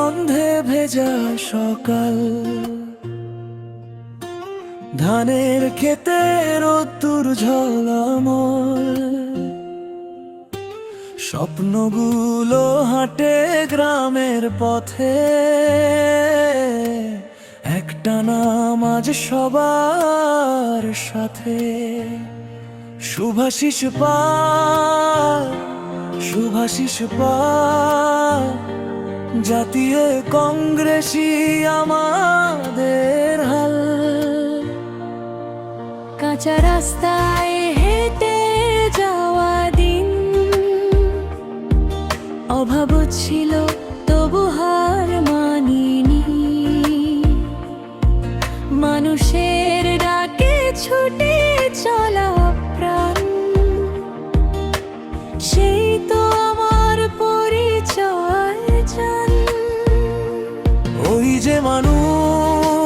গন্ধে ভেজা সকাল, ধানের ক্ষেতে রোদ্দুর ঝলমল, স্বপ্নগুলো হাঁটে গ্রামের পথে, একটা নাম আজ সবার সাথে। শুভাশিস পাল, শুভাশিস পাল, জাতীয় কংগ্রেসই আমাদের হাল। কাঁচা রাস্তায় হেঁটে যাওয়া দিন, অভাব ছিল তবু হার মানিনি। মানুষের ডাকে ছুটে চলা প্রাণ, সেই তো আমার পরিচয় জান। ওই যে মানুষ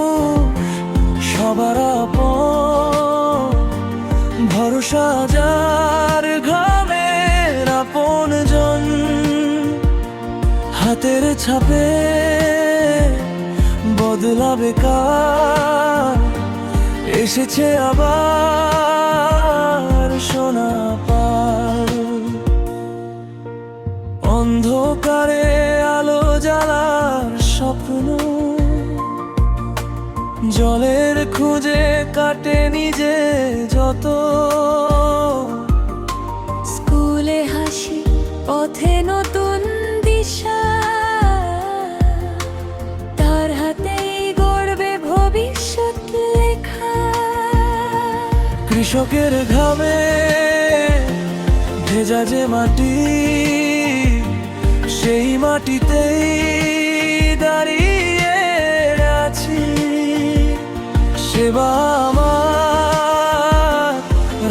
সবার আপন, ভরসা যার ঘামের আপনজন, হাতের ছাপে বদলাবে কাল, এসেছে আবার সোনা পাল। অন্ধকারে আলো জ্বালার স্বপ্ন, জলের খুঁজে কাটে নিজে যত। স্কুলে হাসি, পথে নতুন দিশা, তার হাতেই গড়বে ভবিষ্যৎ লেখা। কৃষকের ঘামে ভেজা যে মাটি, সেই মাটিতেই দাঁড়িয়ে আছি। সেবা আমার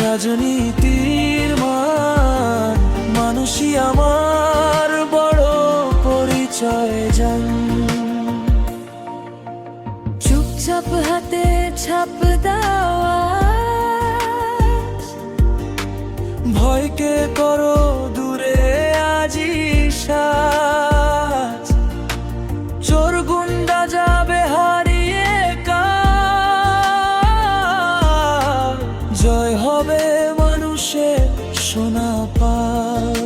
রাজনীতির মান, মানুষই আমার বড় পরিচয় জান। চুপচাপ হাতে ছাপ দেওয়া, ভয়কে করো দূরে আজি সাজ, চোর গুন্ডা যাবে হারিয়ে কাল, জয় হবে মানুষের সোনা পাল।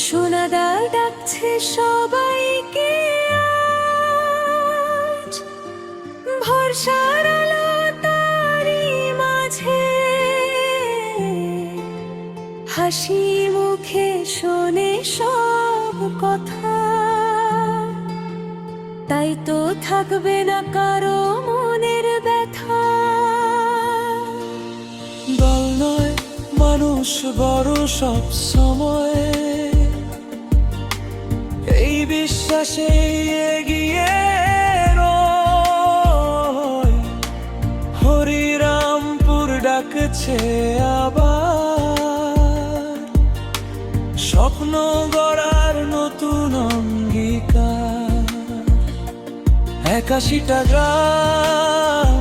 সোনাদার ডাকছে সবাইকে আজ, ভরসার আলো তারই মাঝে। হাসি মুখে শোনে সব কথা, তাই তো থাকবে না কারো মনের ব্যথা। দল নয় মানুষ বড় সব সময়, এই বিশ্বাসে এগিয়ে রয়। হরিরামপুর ডাকছে আবার, স্বপ্ন গড়ার নতুন অঙ্গীকার। ৮১টা গ্রাম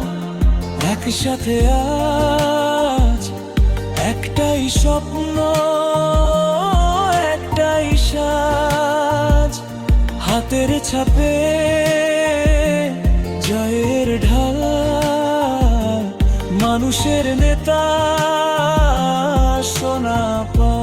একসাথে আজ, একটাই স্বপ্ন একটাই সাজ। হাতের ছাপে জয়ের ঢাল, মানুষের নেতা সোনা পাল।